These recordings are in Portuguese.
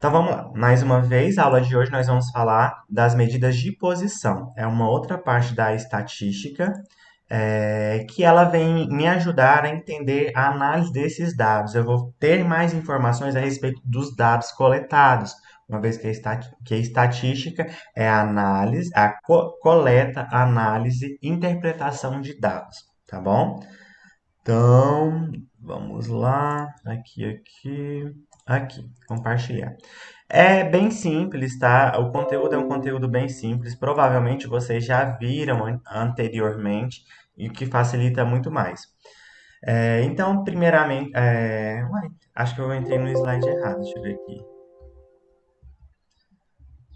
Então vamos lá. Mais uma vez, a aula de hoje nós vamos falar das medidas de posição. É uma outra parte da estatística que ela vem me ajudar a entender a análise desses dados. Eu vou ter mais informações a respeito dos dados coletados, uma vez que a estatística é a análise, a coleta, análise, interpretação de dados, tá bom? Então, vamos lá, aqui, compartilhar. É bem simples, tá? O conteúdo é um conteúdo bem simples. Provavelmente vocês já viram anteriormente e o que facilita muito mais. Então, primeiramente, acho que eu entrei no slide errado. Deixa eu ver aqui.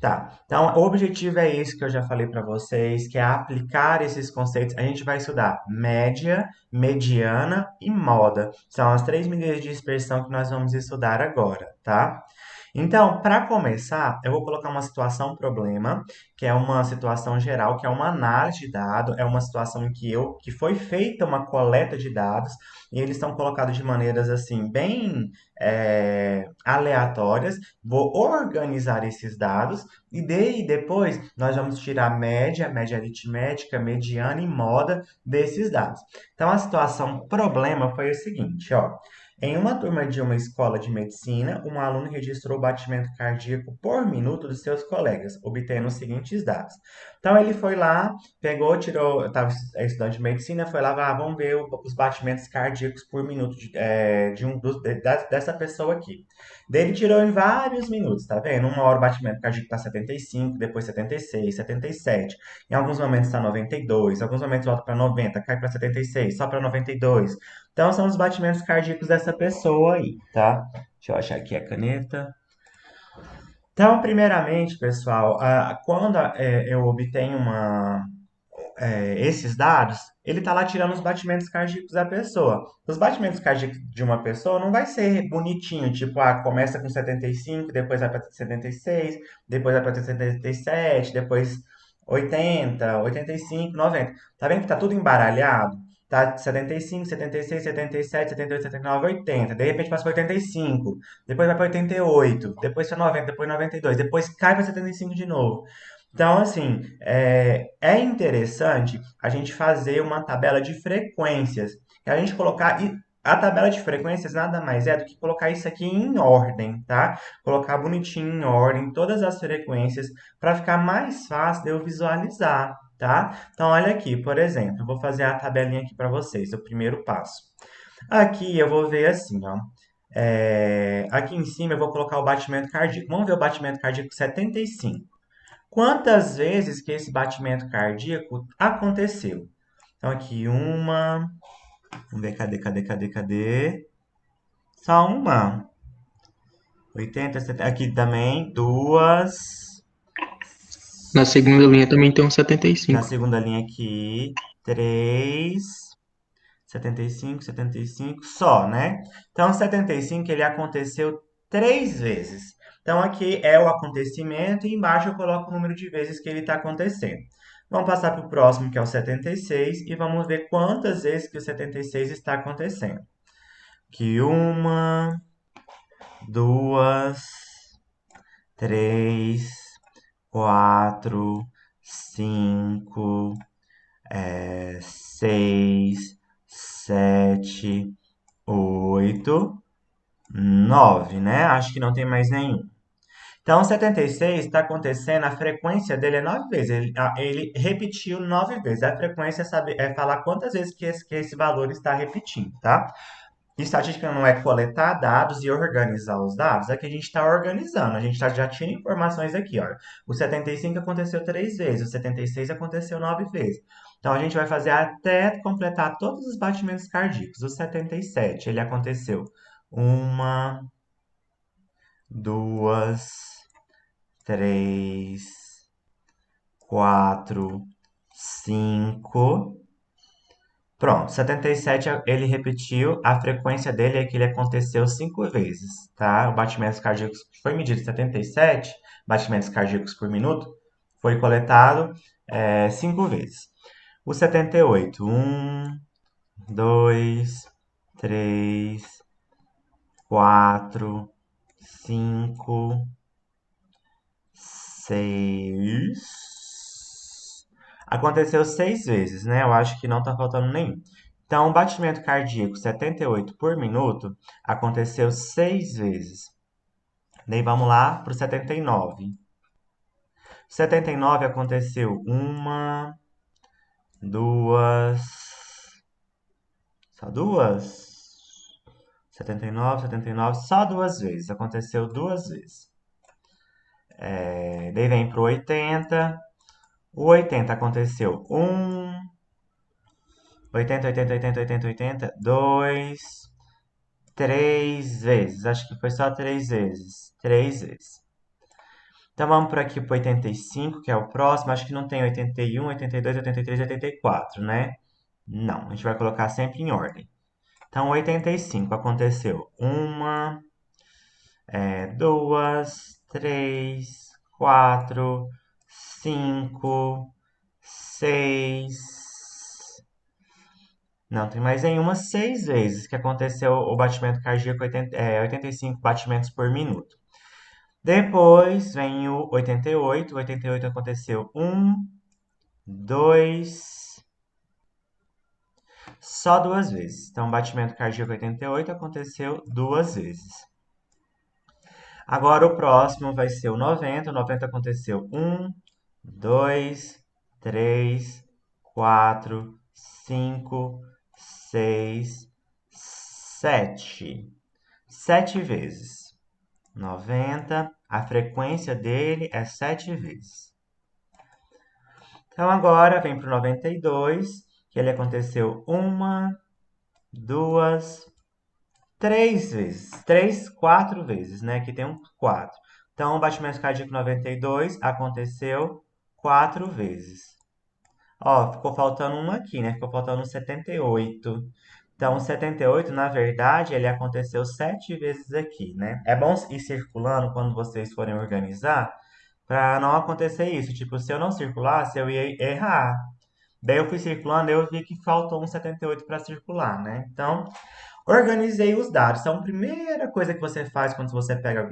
Tá. Então, o objetivo é esse que eu já falei para vocês, que é aplicar esses conceitos. A gente vai estudar média, mediana e moda. São as três medidas de dispersão que nós vamos estudar agora, tá? Então, para começar, eu vou colocar uma situação problema, que é uma situação geral, que é uma análise de dados, é uma situação em que foi feita uma coleta de dados e eles estão colocados de maneiras assim bem aleatórias. Vou organizar esses dados e daí depois nós vamos tirar média, média aritmética, mediana e moda desses dados. Então, a situação problema foi o seguinte, ó. Em uma turma de uma escola de medicina, um aluno registrou o batimento cardíaco por minuto dos seus colegas, obtendo os seguintes dados. Então ele foi lá, pegou, tirou, estava estudante de medicina, foi lá, vamos ver os batimentos cardíacos por minuto dessa pessoa aqui. Daí ele tirou em vários minutos, tá vendo? Uma hora o batimento cardíaco está 75, depois 76, 77. Em alguns momentos está 92, em alguns momentos volta para 90, cai para 76, só para 92. Então, são os batimentos cardíacos dessa pessoa aí, tá? Deixa eu achar aqui a caneta. Então, primeiramente, pessoal, quando eu obtenho esses dados, ele está lá tirando os batimentos cardíacos da pessoa. Os batimentos cardíacos de uma pessoa não vai ser bonitinho, tipo, começa com 75, depois vai para 76, depois vai para 77, depois 80, 85, 90. Tá vendo que tá tudo embaralhado? Tá 75, 76, 77, 78, 79, 80. De repente passa para 85, depois vai para 88, depois para 90, depois 92, depois cai para 75 de novo. Então, assim, é interessante a gente fazer uma tabela de frequências. E a gente colocar. A tabela de frequências nada mais é do que colocar isso aqui em ordem, tá? Colocar bonitinho em ordem todas as frequências para ficar mais fácil de eu visualizar, tá? Então, olha aqui, por exemplo, eu vou fazer a tabelinha aqui para vocês, o primeiro passo. Aqui eu vou ver assim, ó. Aqui em cima eu vou colocar o batimento cardíaco. Vamos ver o batimento cardíaco 75. Quantas vezes que esse batimento cardíaco aconteceu? Então, aqui uma. Vamos ver, cadê? Só uma. 80, 70. Aqui também, duas. Na segunda linha também tem um Na 75. segunda linha aqui, três. 75, só, né? Então, 75 ele aconteceu três vezes. Então, aqui é o acontecimento e embaixo eu coloco o número de vezes que ele está acontecendo. Vamos passar para o próximo, que é o 76, e vamos ver quantas vezes que o 76 está acontecendo. Que uma, duas, três, quatro, cinco, seis, sete, 8, 9, né? Acho que não tem mais nenhum. Então, 76 está acontecendo, a frequência dele é 9 vezes. Ele repetiu 9 vezes. A frequência é falar quantas vezes que esse valor está repetindo, tá? Estatística não é coletar dados e organizar os dados, é que a gente está organizando. A gente já tinha informações aqui, ó. O 75 aconteceu três vezes, o 76 aconteceu 9 vezes. Então a gente vai fazer até completar todos os batimentos cardíacos. O 77, ele aconteceu uma, duas, três, quatro, cinco. Pronto, 77 ele repetiu, a frequência dele é que ele aconteceu cinco vezes, tá? O batimento cardíaco foi medido 77 batimentos cardíacos por minuto, foi coletado cinco vezes. O 78, dois, três, quatro, cinco. Aconteceu 6 vezes, né? Eu acho que não tá faltando nenhum. Então, o batimento cardíaco 78 por minuto aconteceu 6 vezes. Daí vamos lá para o 79. 79 aconteceu uma, duas, só duas? 79, só 2 vezes. Aconteceu 2 vezes. Daí vem pro 80. O 80 aconteceu 80, 2, 3 vezes. Acho que foi só 3 vezes. 3 vezes. Então vamos por aqui pro 85, que é o próximo. Acho que não tem 81, 82, 83, 84, né? Não, a gente vai colocar sempre em ordem. Então, 85 aconteceu uma, duas, três, quatro, cinco, seis. Não, tem mais nenhuma 6 vezes que aconteceu o batimento cardíaco 85 batimentos por minuto. Depois vem o 88. O 88 aconteceu um, dois, só 2 vezes. Então, o batimento cardíaco 88 aconteceu 2 vezes. Agora o próximo vai ser o 90. O 90 aconteceu um, dois, três, quatro, cinco, seis, sete. 7 vezes. 90. A frequência dele é 7 vezes. Então agora vem para o 92, que ele aconteceu uma, duas, 3 vezes. 4 vezes, né? Aqui tem um 4. Então, o batimento cardíaco 92 aconteceu 4 vezes. Ó, ficou faltando uma aqui, né? Ficou faltando 78. Então, o 78, na verdade, ele aconteceu 7 vezes aqui, né? É bom ir circulando quando vocês forem organizar, para não acontecer isso. Tipo, se eu não circulasse, eu ia errar. Daí eu fui circulando, eu vi que faltou um 78 para circular, né? Então, organizei os dados. Então, a primeira coisa que você faz quando você pega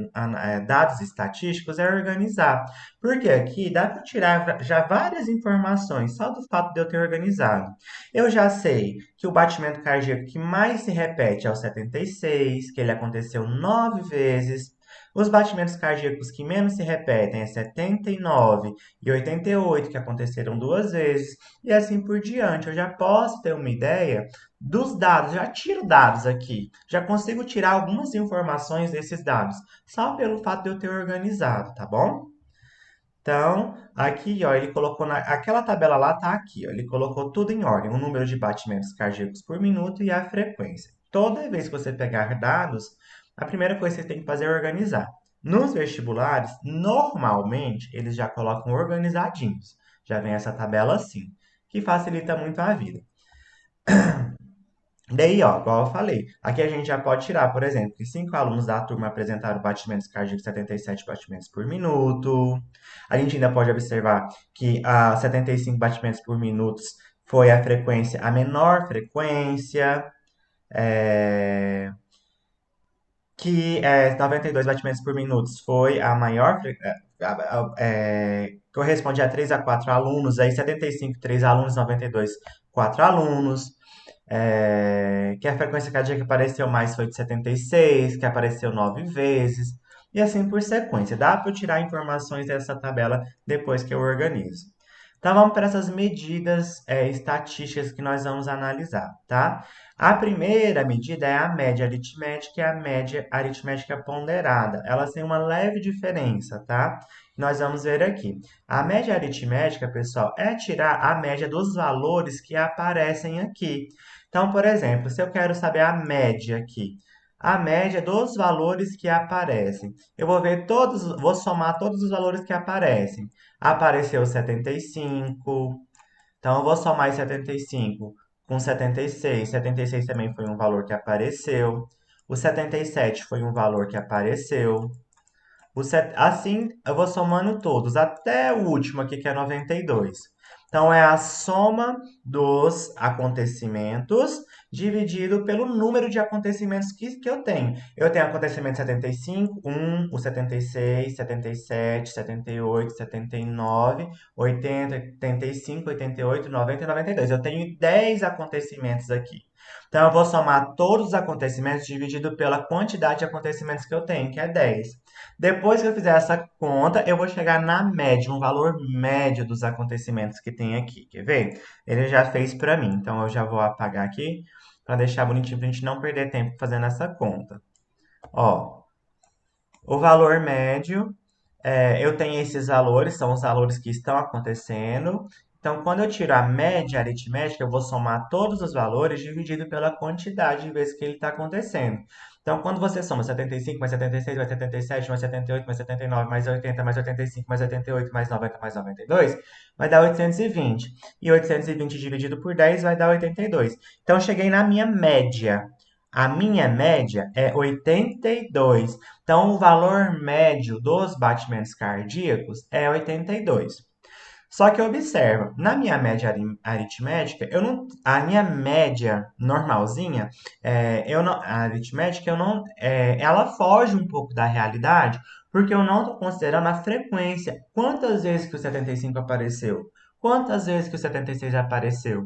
dados estatísticos é organizar. Porque aqui dá para tirar já várias informações só do fato de eu ter organizado. Eu já sei que o batimento cardíaco que mais se repete é o 76, que ele aconteceu 9 vezes. Os batimentos cardíacos que menos se repetem é 79 e 88, que aconteceram 2 vezes, e assim por diante. Eu já posso ter uma ideia dos dados, já tiro dados aqui, já consigo tirar algumas informações desses dados, só pelo fato de eu ter organizado, tá bom? Então, aqui, ó, ele colocou aquela tabela lá tá aqui, ó, ele colocou tudo em ordem, o número de batimentos cardíacos por minuto e a frequência. Toda vez que você pegar dados, a primeira coisa que você tem que fazer é organizar. Nos vestibulares, normalmente, eles já colocam organizadinhos. Já vem essa tabela assim, que facilita muito a vida. Daí, ó, igual eu falei, aqui a gente já pode tirar, por exemplo, que 5 alunos da turma apresentaram batimentos cardíacos 77 batimentos por minuto. A gente ainda pode observar que a 75 batimentos por minuto foi a frequência, a menor frequência, é, que 92 batimentos por minuto foi a maior, corresponde a 3 a 4 alunos, aí 75, 3 alunos, 92, 4 alunos. Que a frequência cardíaca que apareceu mais foi de 76, que apareceu 9 vezes, e assim por sequência. Dá para eu tirar informações dessa tabela depois que eu organizo. Então vamos para essas medidas estatísticas que nós vamos analisar, tá? A primeira medida é a média aritmética e a média aritmética ponderada. Elas têm uma leve diferença, tá? Nós vamos ver aqui. A média aritmética, pessoal, é tirar a média dos valores que aparecem aqui. Então, por exemplo, se eu quero saber a média aqui, a média dos valores que aparecem, eu vou ver todos, vou somar todos os valores que aparecem. Apareceu 75, então eu vou somar 75 com 76. 76 também foi um valor que apareceu. O 77 foi um valor que apareceu. Assim, eu vou somando todos, até o último aqui, que é 92. Então, é a soma dos acontecimentos dividido pelo número de acontecimentos que eu tenho. Eu tenho acontecimento 75, 1, o 76, 77, 78, 79, 80, 85, 88, 90 e 92. Eu tenho 10 acontecimentos aqui. Então, eu vou somar todos os acontecimentos dividido pela quantidade de acontecimentos que eu tenho, que é 10. Depois que eu fizer essa conta, eu vou chegar na média, um valor médio dos acontecimentos que tem aqui. Quer ver? Ele já fez para mim, então eu já vou apagar aqui para deixar bonitinho para a gente não perder tempo fazendo essa conta. Ó, o valor médio, eu tenho esses valores, são os valores que estão acontecendo. Então, quando eu tiro a média aritmética, eu vou somar todos os valores dividido pela quantidade de vezes que ele está acontecendo. Então, quando você soma 75 mais 76 mais 77 mais 78 mais 79 mais 80 mais 85 mais 88 mais 90 mais 92, vai dar 820. E 820 dividido por 10 vai dar 82. Então, eu cheguei na minha média. A minha média é 82. Então, o valor médio dos batimentos cardíacos é 82. Só que observa, na minha média aritmética, eu não, a minha média normalzinha, a aritmética, ela foge um pouco da realidade, porque eu não estou considerando a frequência. Quantas vezes que o 75 apareceu? Quantas vezes que o 76 apareceu?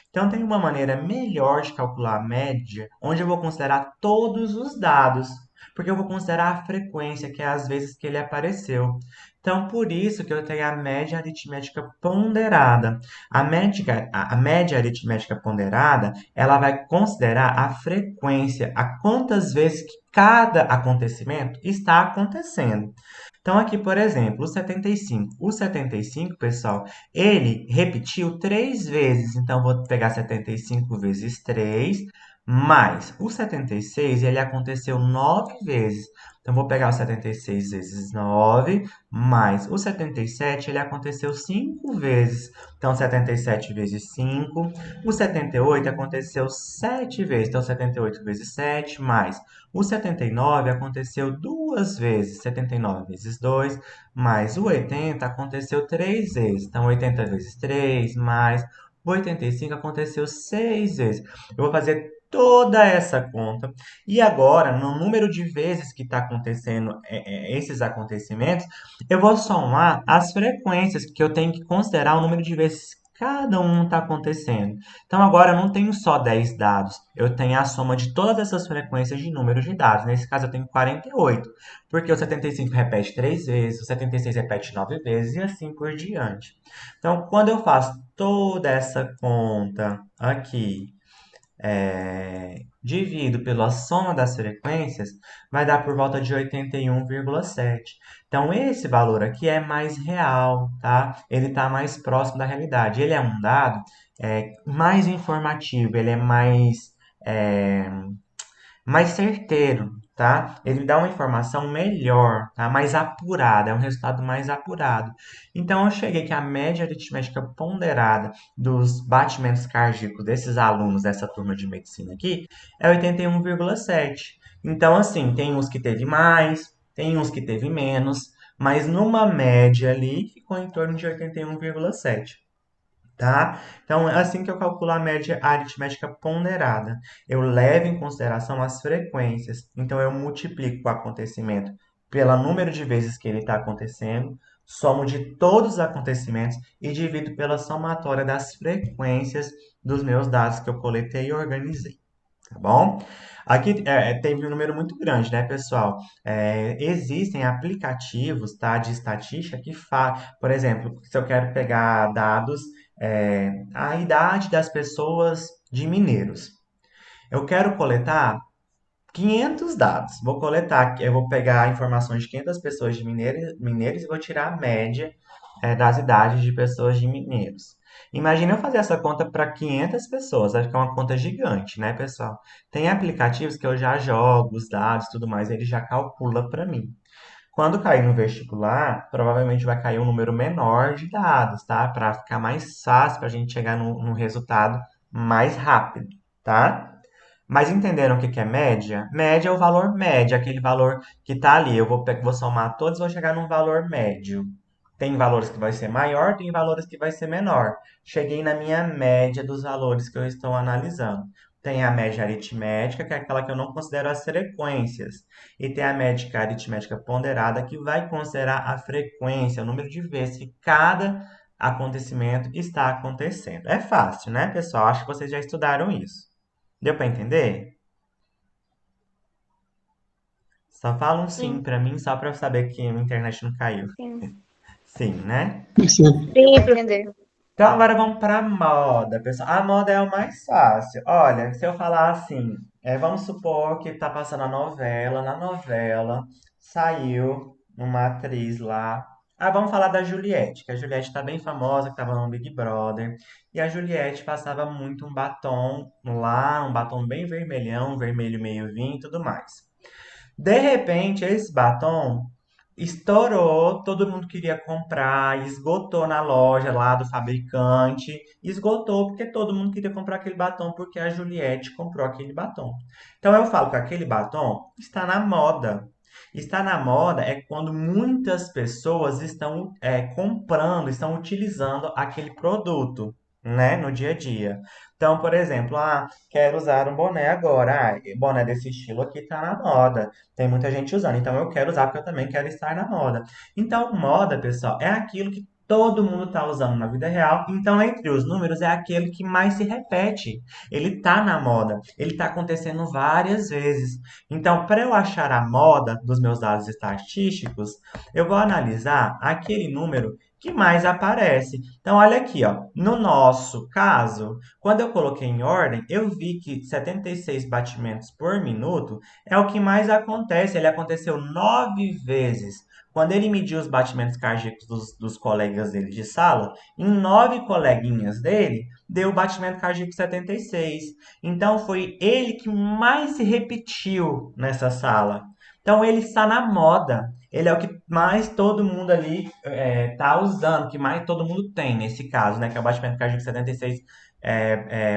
Então, tem uma maneira melhor de calcular a média, onde eu vou considerar todos os dados, porque eu vou considerar a frequência, que é as vezes que ele apareceu. Então, por isso que eu tenho a média aritmética ponderada. A média aritmética ponderada, ela vai considerar a frequência, a quantas vezes que cada acontecimento está acontecendo. Então, aqui, por exemplo, o 75. O 75, pessoal, ele repetiu 3 vezes. Então, vou pegar 75 vezes 3, mais o 76, ele aconteceu 9 vezes. Então, vou pegar o 76 vezes 9, mais o 77, ele aconteceu 5 vezes. Então, 77 vezes 5. O 78 aconteceu 7 vezes. Então, 78 vezes 7, mais o 79 aconteceu 2 vezes. 79 vezes 2, mais o 80 aconteceu 3 vezes. Então, 80 vezes 3, mais o 85 aconteceu 6 vezes. Eu vou fazer toda essa conta. E agora, no número de vezes que está acontecendo esses acontecimentos, eu vou somar as frequências, que eu tenho que considerar o número de vezes que cada um está acontecendo. Então, agora eu não tenho só 10 dados, eu tenho a soma de todas essas frequências de números de dados. Nesse caso, eu tenho 48, porque o 75 repete 3 vezes, o 76 repete 9 vezes e assim por diante. Então, quando eu faço toda essa conta aqui, divido pela soma das frequências, vai dar por volta de 81,7. Então, esse valor aqui é mais real, tá? Ele está mais próximo da realidade. Ele é um dado mais informativo, ele é é, mais certeiro, tá? Ele dá uma informação melhor, tá? Mais apurada, é um resultado mais apurado. Então, eu cheguei que a média aritmética ponderada dos batimentos cardíacos desses alunos dessa turma de medicina aqui é 81,7. Então, assim, tem uns que teve mais, tem uns que teve menos, mas numa média ali ficou em torno de 81,7. Tá? Então, é assim que eu calculo a média aritmética ponderada. Eu levo em consideração as frequências. Então, eu multiplico o acontecimento pelo número de vezes que ele está acontecendo, somo de todos os acontecimentos e divido pela somatória das frequências dos meus dados que eu coletei e organizei. Tá bom? Aqui teve um número muito grande, né, pessoal? Existem aplicativos, tá, de estatística que por exemplo, se eu quero pegar dados, a idade das pessoas de Mineiros. Eu quero coletar 500 dados. Eu vou pegar informações de 500 pessoas de Mineiros e vou tirar a média das idades de pessoas de Mineiros. Imagina eu fazer essa conta para 500 pessoas, vai ficar uma conta gigante, né, pessoal? Tem aplicativos que eu já jogo os dados e tudo mais, ele já calcula para mim. Quando cair no vestibular, provavelmente vai cair um número menor de dados, tá? Para ficar mais fácil para a gente chegar num resultado mais rápido, tá? Mas entenderam o que que é média? Média é o valor médio, aquele valor que está ali. Vou somar todos e vou chegar num valor médio. Tem valores que vai ser maior, tem valores que vai ser menor. Cheguei na minha média dos valores que eu estou analisando. Tem a média aritmética, que é aquela que eu não considero as frequências. E tem a média aritmética ponderada, que vai considerar a frequência, o número de vezes que cada acontecimento está acontecendo. É fácil, né, pessoal? Acho que vocês já estudaram isso. Deu para entender? Só fala um sim Sim, para mim, só para eu saber que a internet não caiu. sim. Sim, né? Sim. Deu pra entender. Então agora vamos para moda, pessoal. A moda é o mais fácil. Olha, se eu falar assim, vamos supor que tá passando a novela, na novela saiu uma atriz lá. Ah, vamos falar da Juliette, que a Juliette tá bem famosa, que tava no Big Brother. E a Juliette passava muito um batom lá, um batom bem vermelhão, vermelho meio vinho e tudo mais. De repente, esse batom estourou, todo mundo queria comprar, esgotou na loja lá do fabricante, esgotou porque todo mundo queria comprar aquele batom porque a Juliette comprou aquele batom. Então eu falo que aquele batom está na moda. Está na moda é quando muitas pessoas estão comprando, estão utilizando aquele produto, né, no dia a dia. Então, por exemplo, quero usar um boné agora. Boné desse estilo aqui tá na moda. Tem muita gente usando, então eu quero usar porque eu também quero estar na moda. Então, moda, pessoal, é aquilo que todo mundo está usando na vida real. Então, entre os números, é aquele que mais se repete. Ele tá na moda, ele está acontecendo várias vezes. Então, para eu achar a moda dos meus dados estatísticos, eu vou analisar aquele número que mais aparece. Então, olha aqui, ó. No nosso caso, quando eu coloquei em ordem, eu vi que 76 batimentos por minuto é o que mais acontece. Ele aconteceu 9 vezes. Quando ele mediu os batimentos cardíacos dos colegas dele de sala, em 9 coleguinhas dele, deu o batimento cardíaco 76. Então foi ele que mais se repetiu nessa sala. Então ele está na moda. Ele é o que mais todo mundo ali está usando, que mais todo mundo tem nesse caso, né? Que é o batimento cardíaco 76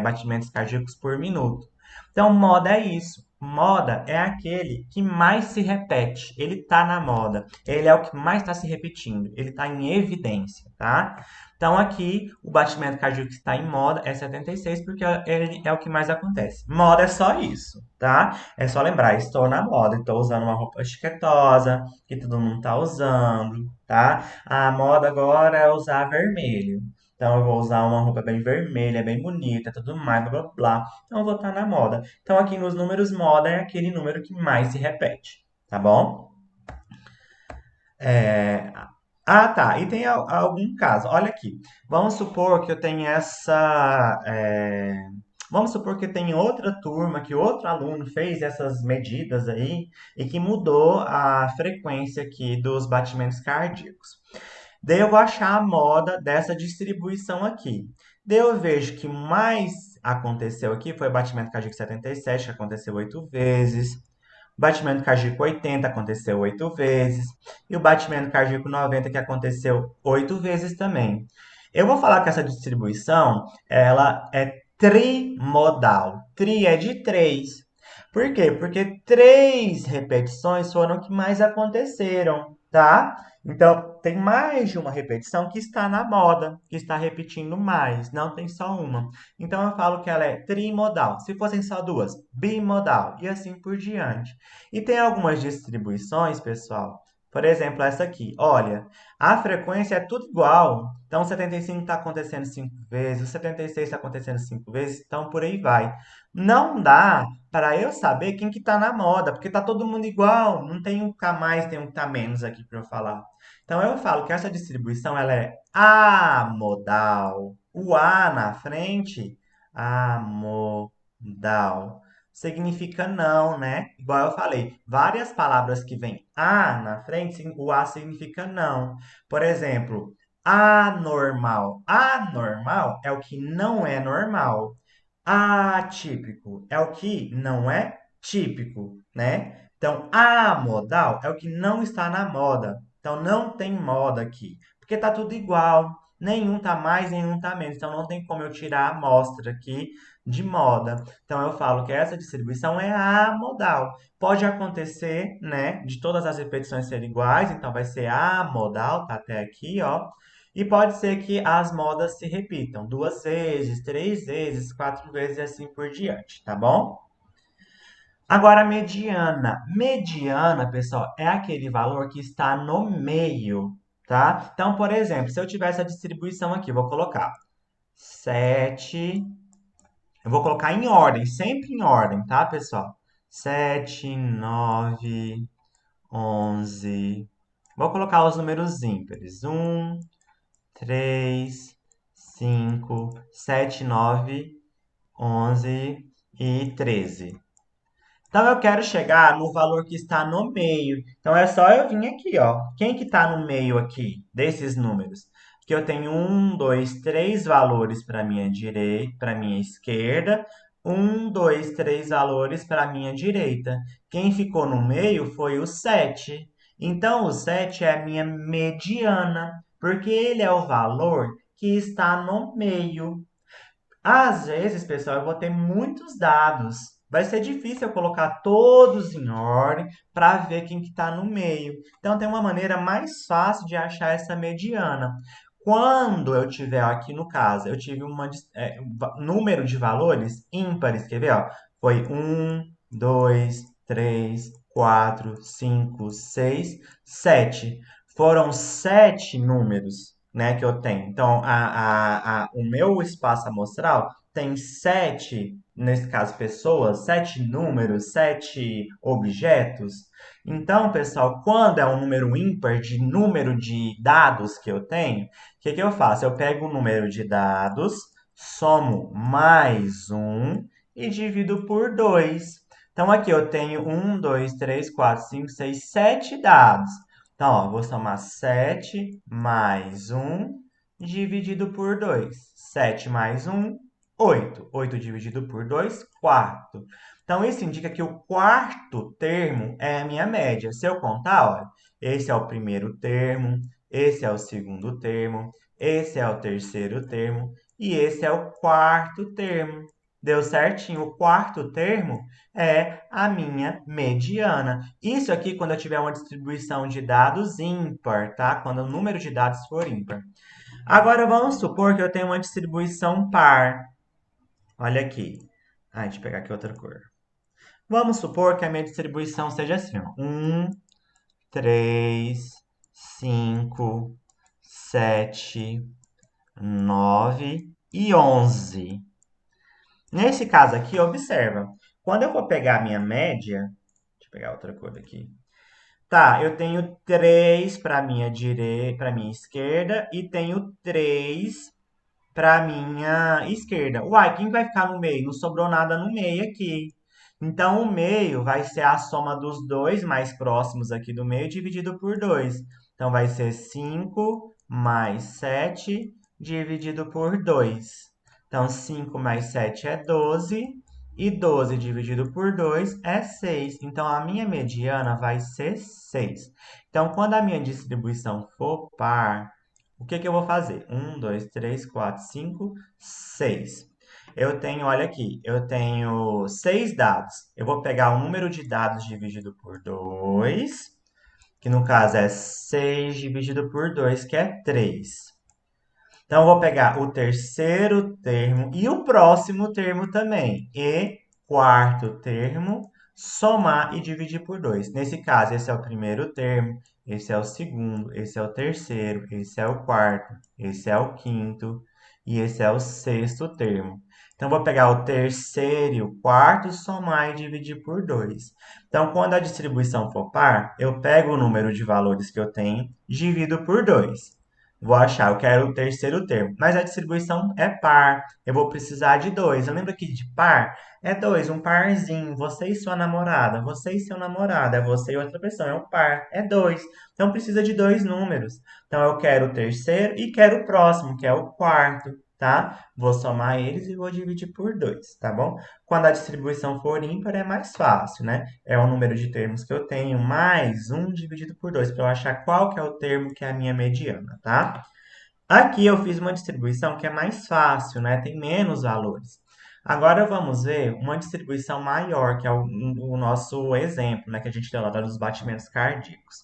batimentos cardíacos por minuto. Então, moda é isso. Moda é aquele que mais se repete. Ele tá na moda. Ele é o que mais está se repetindo. Ele está em evidência, tá? Então, aqui, o batimento cardíaco que está em moda é 76, porque ele é o que mais acontece. Moda é só isso, tá? É só lembrar, estou na moda, estou usando uma roupa chiquetosa, que todo mundo está usando, tá? A moda agora é usar vermelho. Então, eu vou usar uma roupa bem vermelha, bem bonita, tudo mais, blá blá blá. Então, eu vou estar na moda. Então, aqui nos números, moda é aquele número que mais se repete, tá bom? É, Ah, tá. E tem algum caso. Olha aqui. Vamos supor que eu tenho Vamos supor que tem outra turma, que outro aluno fez essas medidas aí e que mudou a frequência aqui dos batimentos cardíacos. Daí eu vou achar a moda dessa distribuição aqui. Daí eu vejo que mais aconteceu aqui foi o batimento cardíaco 77, que aconteceu 8 vezes. O batimento cardíaco 80 aconteceu 8 vezes. E o batimento cardíaco 90 que aconteceu 8 vezes também. Eu vou falar que essa distribuição, ela é trimodal. Tri é de 3. Por quê? Porque 3 repetições foram o que mais aconteceram, tá? Então, tem mais de uma repetição que está na moda, que está repetindo mais, não tem só uma. Então, eu falo que ela é trimodal. Se fossem só duas, bimodal, e assim por diante. E tem algumas distribuições, pessoal. Por exemplo, essa aqui. Olha, a frequência é tudo igual. Então, o 75 está acontecendo 5 vezes, o 76 está acontecendo 5 vezes, então por aí vai. Não dá para eu saber quem que tá na moda, porque tá todo mundo igual, não tem um que tá mais, tem um que tá menos aqui para eu falar. Então eu falo que essa distribuição ela é amodal. O A na frente, amodal. Significa não, né? Igual eu falei, várias palavras que vêm A na frente, o A significa não. Por exemplo, anormal. Anormal é o que não é normal. Atípico é o que não é típico, né? Então, amodal é o que não está na moda. Então, não tem moda aqui, porque tá tudo igual. Nenhum tá mais, nenhum tá menos. Então, não tem como eu tirar a amostra aqui de moda. Então, eu falo que essa distribuição é amodal. Pode acontecer, né, de todas as repetições serem iguais. Então, vai ser amodal, tá até aqui, ó. E pode ser que as modas se repitam 2 vezes, 3 vezes, 4 vezes e assim por diante, tá bom? Agora, a mediana. Mediana, pessoal, é aquele valor que está no meio, tá? Então, por exemplo, se eu tivesse a distribuição aqui, vou colocar 7. Eu vou colocar em ordem, sempre em ordem, tá, pessoal? 7, 9, 11. Vou colocar os números ímpares. 3, 5, 7, 9, 11 e 13. Então eu quero chegar no valor que está no meio. Então é só eu vir aqui, ó. Quem que está no meio aqui desses números? Que eu tenho 3 valores para minha direita, para minha esquerda, 3 valores para minha direita. Quem ficou no meio foi o 7. Então o 7 é a minha mediana, porque ele é o valor que está no meio. Às vezes, pessoal, eu vou ter muitos dados. Vai ser difícil eu colocar todos em ordem para ver quem que está no meio. Então, tem uma maneira mais fácil de achar essa mediana. Quando eu tiver aqui no caso, eu tive número de valores ímpares, quer ver? Ó? Foi 1, 2, 3, 4, 5, 6, 7. Foram 7 números, né, que eu tenho. Então, o meu espaço amostral tem 7, nesse caso, pessoas, 7 números, 7 objetos. Então, pessoal, quando é um número ímpar de número de dados que eu tenho, o que que eu faço? Eu pego o número de dados, somo mais e divido por 2. Então, aqui eu tenho 7 dados. Então, ó, vou somar 7 mais dividido por 2. 7 mais 8. 8 dividido por 2, 4. Então, isso indica que o quarto termo é a minha média. Se eu contar, olha, esse é o primeiro termo, esse é o segundo termo, esse é o terceiro termo e esse é o quarto termo. Deu certinho? O quarto termo é a minha mediana. Isso aqui quando eu tiver uma distribuição de dados ímpar, tá? Quando o número de dados for ímpar. Agora vamos supor que eu tenho uma distribuição par. Olha aqui. Deixa eu pegar aqui outra cor. Vamos supor que a minha distribuição seja assim, ó. 3, 5, 7, 9 e 11. Nesse caso aqui, observa. Quando eu for pegar a minha média, deixa eu pegar outra cor aqui. Tá, eu tenho 3 para minha direita, para minha esquerda e tenho 3 para minha esquerda. Uai, quem vai ficar no meio? Não sobrou nada no meio aqui. Então, o meio vai ser a soma dos dois mais próximos aqui do meio dividido por 2. Então, vai ser 5 mais 7 dividido por 2. Então, 5 mais 7 é 12. E 12 dividido por 2 é 6. Então, a minha mediana vai ser 6. Então, quando a minha distribuição for par, o que que eu vou fazer? 6. Eu tenho, olha aqui, eu tenho 6 dados. Eu vou pegar o número de dados dividido por 2, que no caso é 6 dividido por 2, que é 3. Então, eu vou pegar o terceiro termo e o próximo termo também. E quarto termo, somar e dividir por 2. Nesse caso, esse é o primeiro termo, esse é o segundo, esse é o terceiro, esse é o quarto, esse é o quinto e esse é o sexto termo. Então, vou pegar o terceiro e o quarto, somar e dividir por 2. Então, quando a distribuição for par, eu pego o número de valores que eu tenho, divido por 2. Vou achar, eu quero o terceiro termo. Mas a distribuição é par. Eu vou precisar de 2. Lembra que de par é 2, um parzinho. Você e sua namorada, você e seu namorado, é você e outra pessoa, é um par, é 2. Então precisa de 2 números. Então eu quero o terceiro e quero o próximo, que é o quarto, tá? Vou somar eles e vou dividir por 2, tá bom? Quando a distribuição for ímpar é mais fácil, né? É o número de termos que eu tenho mais dividido por 2 para eu achar qual que é o termo que é a minha mediana, tá? Aqui eu fiz uma distribuição que é mais fácil, né? Tem menos valores. Agora vamos ver uma distribuição maior, que é o nosso exemplo, né? Que a gente deu lá dos batimentos cardíacos.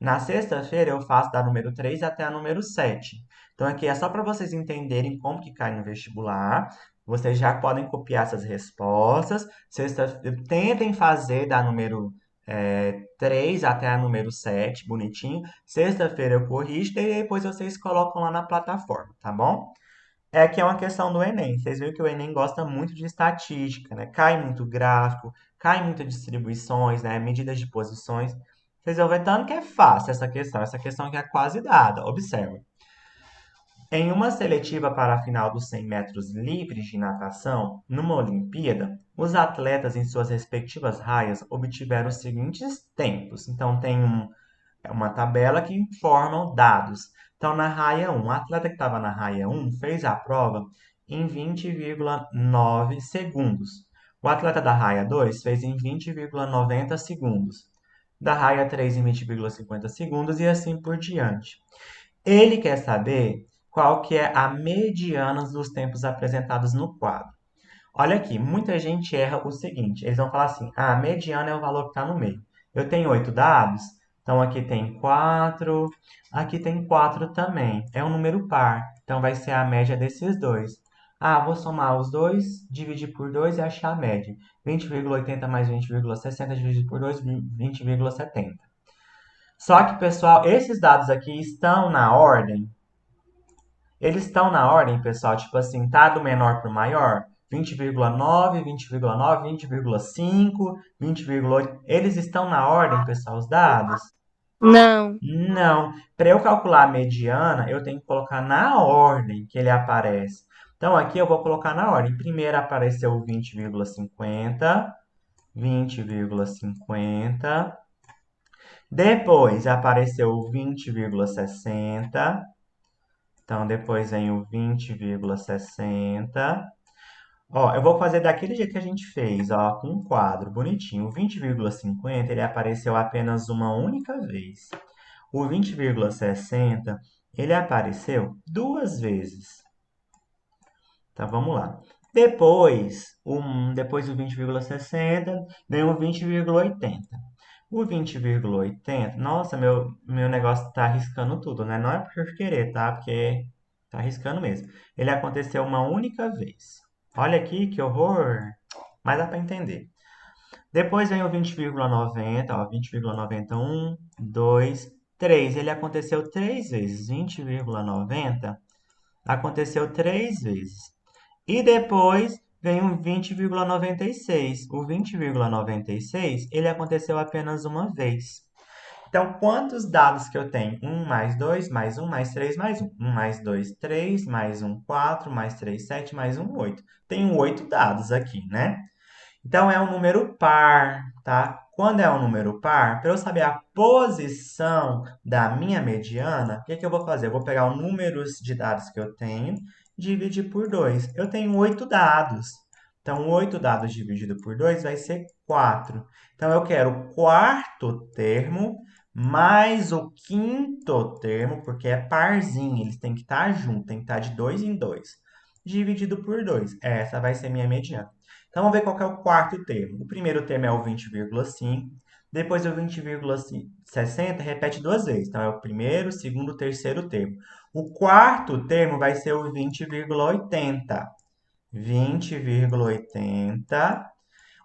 Na sexta-feira eu faço da número 3 até a número 7. Então aqui é só para vocês entenderem como que cai no vestibular. Vocês já podem copiar essas respostas. Tentem fazer da número 3 até a número 7, bonitinho. Sexta-feira eu corrijo e depois vocês colocam lá na plataforma, tá bom? É que é uma questão do Enem. Vocês viram que o Enem gosta muito de estatística, né? Cai muito gráfico, cai muitas distribuições, né? Medidas de posições. Vocês vão ver tanto que é fácil essa questão. Essa questão que é quase dada. Observe. Em uma seletiva para a final dos 100 metros livres de natação, numa Olimpíada, os atletas em suas respectivas raias obtiveram os seguintes tempos. Então, é uma tabela que informam dados. Então, na raia 1, o atleta que estava na raia 1 fez a prova em 20,9 segundos. O atleta da raia 2 fez em 20,90 segundos. Da raia 3 em 20,50 segundos e assim por diante. Ele quer saber qual que é a mediana dos tempos apresentados no quadro. Olha aqui, muita gente erra o seguinte: eles vão falar assim, a mediana é o valor que está no meio. Eu tenho 8 dados, então aqui tem 4, aqui tem 4 também. É um número par, então vai ser a média desses dois. Ah, vou somar os dois, dividir por 2 e achar a média. 20,80 mais 20,60 dividido por 2, 20,70. Só que, pessoal, esses dados aqui estão na ordem. Eles estão na ordem, pessoal, tipo assim, tá do menor para o maior? 20,9, 20,9, 20,5, 20,8. Eles estão na ordem, pessoal, os dados? Não. Não. Para eu calcular a mediana, eu tenho que colocar na ordem que ele aparece. Então, aqui eu vou colocar na ordem. Primeiro apareceu 20,50, 20,50. Depois apareceu o 20,60. Então, depois vem o 20,60. Ó, eu vou fazer daquele jeito que a gente fez, ó, com um quadro bonitinho. O 20,50 ele apareceu apenas uma única vez. O 20,60 ele apareceu duas vezes. Tá, vamos lá. Depois do 20,60, vem o 20,80. O 20,80, nossa, meu negócio tá arriscando tudo, né? Não é por querer, tá? Porque tá arriscando mesmo. Ele aconteceu uma única vez. Olha aqui, que horror! Mas dá para entender. Depois vem o 20,90, ó, 20,91, 2, 3. Ele aconteceu três vezes. 20,90 aconteceu três vezes. E depois vem o 20,96. O 20,96 ele aconteceu apenas uma vez. Então, quantos dados que eu tenho? Um mais 2 mais um mais 3 mais um. Um mais 2 3 mais um 4 mais 3 7 mais um 8. Tenho 8 dados aqui, né? Então, é um número par, tá? Quando é um número par, para eu saber a posição da minha mediana, o que que eu vou fazer? Eu vou pegar o número de dados que eu tenho, dividir por 2. Eu tenho 8 dados. Então, 8 dados dividido por 2 vai ser 4. Então, eu quero o quarto termo mais o quinto termo, porque é parzinho, eles têm que estar juntos, tem que estar de 2 em 2, dividido por 2. Essa vai ser minha mediana. Então, vamos ver qual que é o quarto termo. O primeiro termo é o 20,5. Depois, o 20,60 repete duas vezes. Então, é o primeiro, segundo, terceiro termo. O quarto termo vai ser o 20,80. 20,80.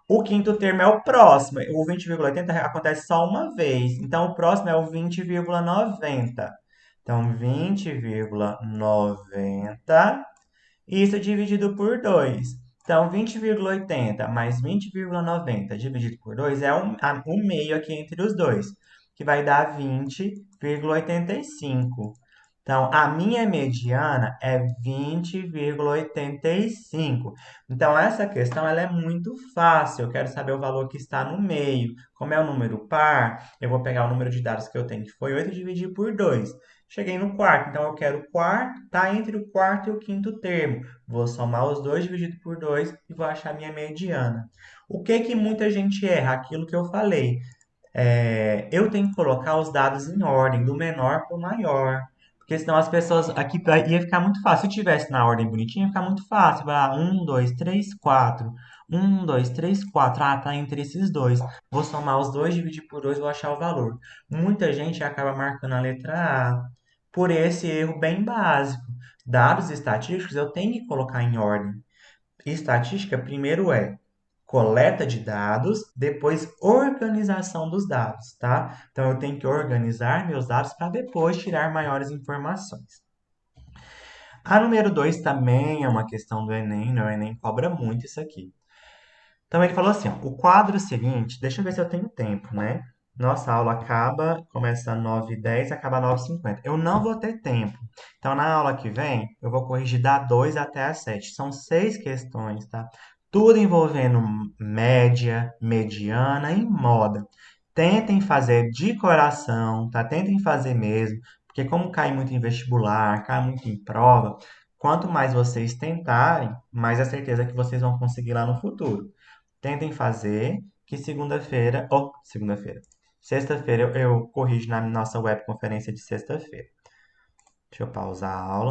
O quinto termo é o próximo. O 20,80 acontece só uma vez. Então, o próximo é o 20,90. Então, 20,90. Isso dividido por 2. Então, 20,80 mais 20,90 dividido por 2 é o meio aqui entre os dois, que vai dar 20,85. Então, a minha mediana é 20,85. Então, essa questão ela é muito fácil. Eu quero saber o valor que está no meio. Como é um número par, eu vou pegar o número de dados que eu tenho, que foi 8, e dividir por 2. Cheguei no quarto, então eu quero o quarto, tá entre o quarto e o quinto termo. Vou somar os dois dividido por 2 e vou achar minha mediana. O que que muita gente erra? Aquilo que eu falei. Eu tenho que colocar os dados em ordem, do menor para o maior. Porque senão as pessoas. Aqui ia ficar muito fácil. Se eu tivesse na ordem bonitinha, ia ficar muito fácil. Vai lá, 1, 2, 3, 4. 2, 3, 4. Ah, tá entre esses dois. Vou somar os dois, dividir por dois, vou achar o valor. Muita gente acaba marcando a letra A por esse erro bem básico. Dados estatísticos eu tenho que colocar em ordem. Estatística primeiro é coleta de dados, depois organização dos dados, tá? Então eu tenho que organizar meus dados para depois tirar maiores informações. A número 2 também é uma questão do Enem, né? O Enem cobra muito isso aqui. Então ele falou assim, ó, o quadro seguinte, deixa eu ver se eu tenho tempo, né? Nossa aula acaba, começa às 9h10, acaba às 9h50. Eu não vou ter tempo. Então, na aula que vem, eu vou corrigir da 2 até a 7. São 6 questões, tá? Tudo envolvendo média, mediana e moda. Tentem fazer de coração, tá? Tentem fazer mesmo, porque como cai muito em vestibular, cai muito em prova, quanto mais vocês tentarem, mais a certeza que vocês vão conseguir lá no futuro. Tentem fazer, que sexta-feira eu corrijo na nossa webconferência de sexta-feira. Deixa eu pausar a aula.